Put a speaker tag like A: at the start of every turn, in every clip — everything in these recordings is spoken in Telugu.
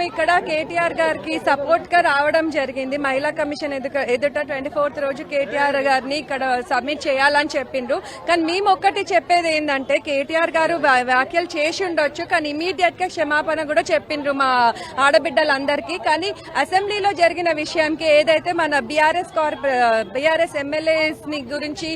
A: మేము ఇక్కడ కేటీఆర్ గారికి సపోర్ట్ గా రావడం జరిగింది. మహిళా కమిషన్ ఎదుట 24th రోజు కేటీఆర్ గారిని ఇక్కడ సబ్మిట్ చేయాలని చెప్పిండ్రు. కానీ మేము ఒక్కటి చెప్పేది ఏంటంటే కేటీఆర్ గారు వ్యాఖ్యలు చేసి ఉండొచ్చు, కానీ ఇమీడియట్ గా క్షమాపణ కూడా చెప్పిండ్రు మా ఆడబిడ్డలందరికీ. కానీ అసెంబ్లీలో జరిగిన విషయానికి ఏదైతే మన బీఆర్ఎస్ ఎమ్మెల్యేస్ ని గురించి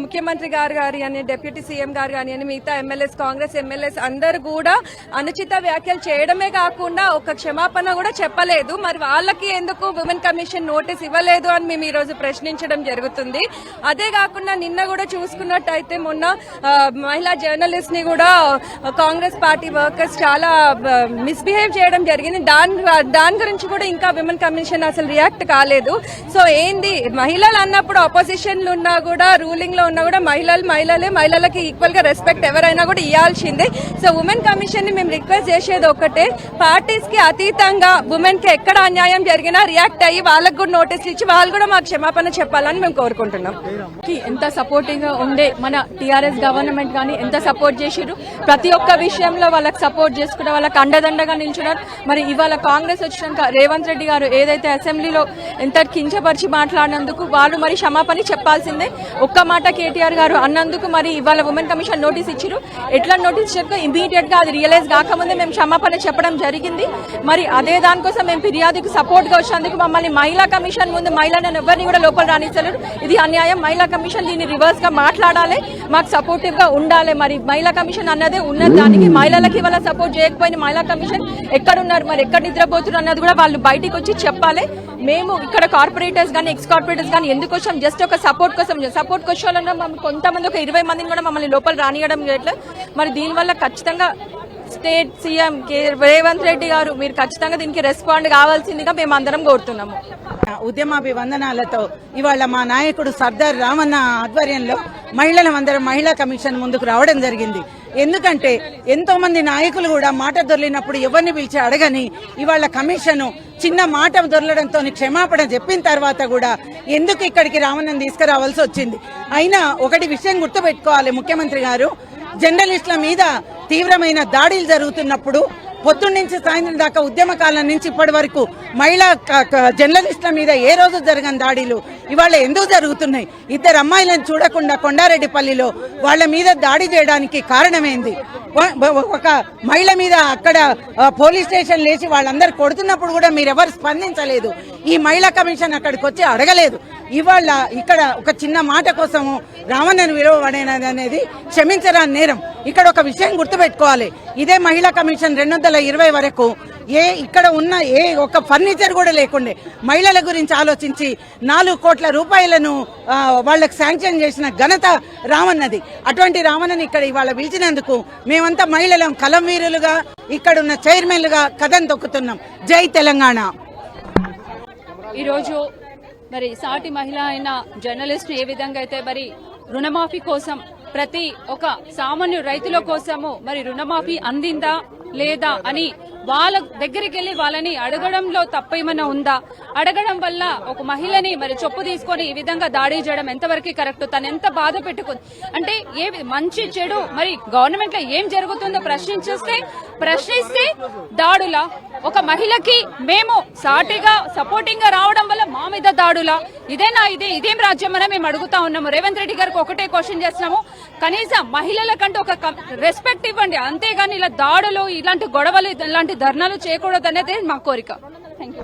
A: ముఖ్యమంత్రి గారు అని డిప్యూటీ సీఎం గారు కానీ అని మిగతా ఎమ్మెల్యేస్ కాంగ్రెస్ ఎమ్మెల్యేస్ అందరు కూడా అనుచిత వ్యాఖ్యలు చేయడమే కాకుండా ఒక క్షమాపణ కూడా చెప్పలేదు. మరి వాళ్ళకి ఎందుకు ఉమెన్ కమిషన్ నోటీస్ ఇవ్వలేదు అని మేము ఈ రోజు ప్రశ్నించడం జరుగుతుంది. అదే కాకుండా నిన్న కూడా చూసుకున్నట్టయితే మొన్న మహిళా జర్నలిస్ట్ ని కూడా కాంగ్రెస్ పార్టీ వర్కర్స్ చాలా మిస్బిహేవ్ చేయడం జరిగింది. దాని గురించి కూడా ఇంకా ఉమెన్ కమిషన్ అసలు రియాక్ట్ కాలేదు. సో ఏంది మహిళలు అన్నప్పుడు అపోజిషన్ లో ఉన్నా కూడా రూలింగ్ లో ఉన్నా కూడా మహిళలకి ఈక్వల్ గా రెస్పెక్ట్ ఎవరైనా కూడా ఇవ్వాల్సిందే. సో ఉమెన్ కమిషన్ ని మేము రిక్వెస్ట్ చేసేది ఒకటే, పార్టీస్ కి అతీతంగా ఉమెన్ కి ఎక్కడ అన్యాయం జరిగినా రియాక్ట్ అయ్యి వాళ్ళకు కూడా నోటీసులు ఇచ్చి వాళ్ళు కూడా మాకు క్షమాపణ చెప్పాలని మేము కోరుకుంటున్నాం.
B: ఎంత సపోర్టింగ్ గా ఉండే మన టీఆర్ఎస్ గవర్నమెంట్ గానీ ఎంత సపోర్ట్ చేసిరు, ప్రతి ఒక్క విషయంలో వాళ్ళకి సపోర్ట్ చేసుకుంటే వాళ్ళకి అండదండగా నిల్చున్నారు. మరి ఇవాళ కాంగ్రెస్ వచ్చినాక రేవంత్ రెడ్డి గారు ఏదైతే అసెంబ్లీలో ఎంత కించపరిచి మాట్లాడినందుకు వాళ్ళు మరి క్షమాపణ చెప్పాల్సిందే. ఒక్క మాట కేటీఆర్ గారు అన్నందుకు మరి ఇవాళ ఉమెన్ కమిషన్ నోటీస్ ఇచ్చిరు. ఎట్లా నోటీస్ ఇచ్చారు ఇమీడియట్ గా అది రియలైజ్ కాకముందే మేము క్షమాపణ చెప్పడం జరిగింది. మరి అదే దానికోసం మేము ఫిర్యాదుకు సపోర్ట్ గా వచ్చినందుకు మమ్మల్ని మహిళా కమిషన్ ముందు మహిళలను ఎవరిని కూడా లోపల రానిచ్చలేరు. ఇది అన్యాయం. మహిళా కమిషన్ దీన్ని రివర్స్ గా మాట్లాడాలి, మాకు సపోర్టివ్ గా ఉండాలి. మరి మహిళా కమిషన్ అన్నదే ఉన్నది, దానికి మహిళలకి వాళ్ళ సపోర్ట్ చేయకపోయిన మహిళా కమిషన్ ఎక్కడున్నారు, మరి ఎక్కడ నిద్రపోతున్నారు అన్నది కూడా వాళ్ళు బయటికి వచ్చి చెప్పాలి. మేము ఇక్కడ కార్పొరేటర్స్ కానీ ఎక్స్ కార్పొరేటర్స్ కానీ ఎందుకు వచ్చాం, జస్ట్ ఒక సపోర్ట్ కోసం. సపోర్ట్ వచ్చాలన్నా కొంతమంది ఒక 20 మందిని కూడా మమ్మల్ని లోపల రానియడం లేదు. మరి దీనివల్ల ఖచ్చితంగా స్టేట్ సీఎం రేవంత్ రెడ్డి గారు మీరు ఖచ్చితంగా దీనికి రెస్పాండ్ కావాల్సిందిగా మేము అందరం కోరుతున్నాము.
C: ఉద్యమాభివందనాలతో ఇవాళ మా నాయకుడు సర్దార్ రామన్న ఆధ్వర్యంలో మహిళలందరం మహిళా కమిషన్ ముందుకు రావడం జరిగింది. ఎందుకంటే ఎంతో మంది నాయకులు కూడా మాట దొర్లినప్పుడు ఎవరిని పిలిచి అడగని ఇవాళ కమిషన్ చిన్న మాట దొరలడంతో క్షమాపణ చెప్పిన తర్వాత కూడా ఎందుకు ఇక్కడికి రామన్నని తీసుకురావాల్సి వచ్చింది. అయినా ఒకటి విషయం గుర్తుపెట్టుకోవాలి, ముఖ్యమంత్రి గారు జర్నలిస్టుల మీద తీవ్రమైన దాడులు జరుగుతున్నప్పుడు పొద్దున్న నుంచి సాయంత్రం దాకా ఉద్యమకాలం నుంచి ఇప్పటి వరకు మహిళా జర్నలిస్టుల మీద ఏ రోజు జరగని దాడులు ఇవాళ ఎందుకు జరుగుతున్నాయి? 2 అమ్మాయిలను చూడకుండా కొండారెడ్డిపల్లిలో వాళ్ళ మీద దాడి చేయడానికి కారణమైంది. ఒక మహిళ మీద అక్కడ పోలీస్ స్టేషన్ లేచి వాళ్ళందరూ కొడుతున్నప్పుడు కూడా మీరెవరు స్పందించలేదు. ఈ మహిళా కమిషన్ అక్కడికి వచ్చి అడగలేదు. ఇవాళ ఇక్కడ ఒక చిన్న మాట కోసము రామన్నను విలువబడేది అనేది క్షమించరాని నేరం. ఇక్కడ ఒక విషయం గుర్తుపెట్టుకోవాలి, ఇదే మహిళా కమిషన్ 2020 వరకు ఇక్కడ ఉన్న ఒక ఫర్నిచర్ కూడా లేకుండే మహిళల గురించి ఆలోచించి 4 కోట్ల రూపాయలను వాళ్ళకి శాంక్షన్ చేసిన ఘనత రామన్నది. అటువంటి రామన్నని ఇక్కడ ఇవాళ పిలిచినందుకు మేమంతా మహిళలం కలం వీరులుగా ఇక్కడున్న చైర్మన్లుగా కథం తొక్కుతున్నాం. జై తెలంగాణ.
B: ఈరోజు మరి సాటి మహిళ అయిన జర్నలిస్ట్ ఏ విధంగా అయితే మరి రుణమాఫీ కోసం ప్రతి ఒక సామాన్య రైతుల కోసము మరి రుణమాఫీ అందిందా లేదా అని వాళ్ళ దగ్గరికి వెళ్లి వాళ్ళని అడగడంలో తప్పేమన్నా ఉందా, అడగడం వల్ల ఒక మహిళని మరి చొప్పు తీసుకొని ఈ విధంగా దాడి చేయడం ఎంతవరకు కరెక్ట్, తను ఎంత బాధ పెట్టుకుంది అంటే ఏ మంచి చెడు మరి గవర్నమెంట్ లో ఏం జరుగుతుందో ప్రశ్నిస్తే దాడులా, ఒక మహిళకి మేము సాటిగా సపోర్టింగ్ గా రావడం వల్ల మా మీద దాడులా, ఇదేం రాజ్యం అని మేము అడుగుతా ఉన్నాము. రేవంత్ రెడ్డి గారికి ఒకటే క్వశ్చన్ చేస్తున్నాము, కనీసం మహిళలకంటే ఒక రెస్పెక్ట్ ఇవ్వండి, అంతేగాని ఇలా దాడులు ఇలాంటి గొడవలు ఇలాంటి ధర్నాలు చేయకూడదు అనేది మా కోరిక. Thank you.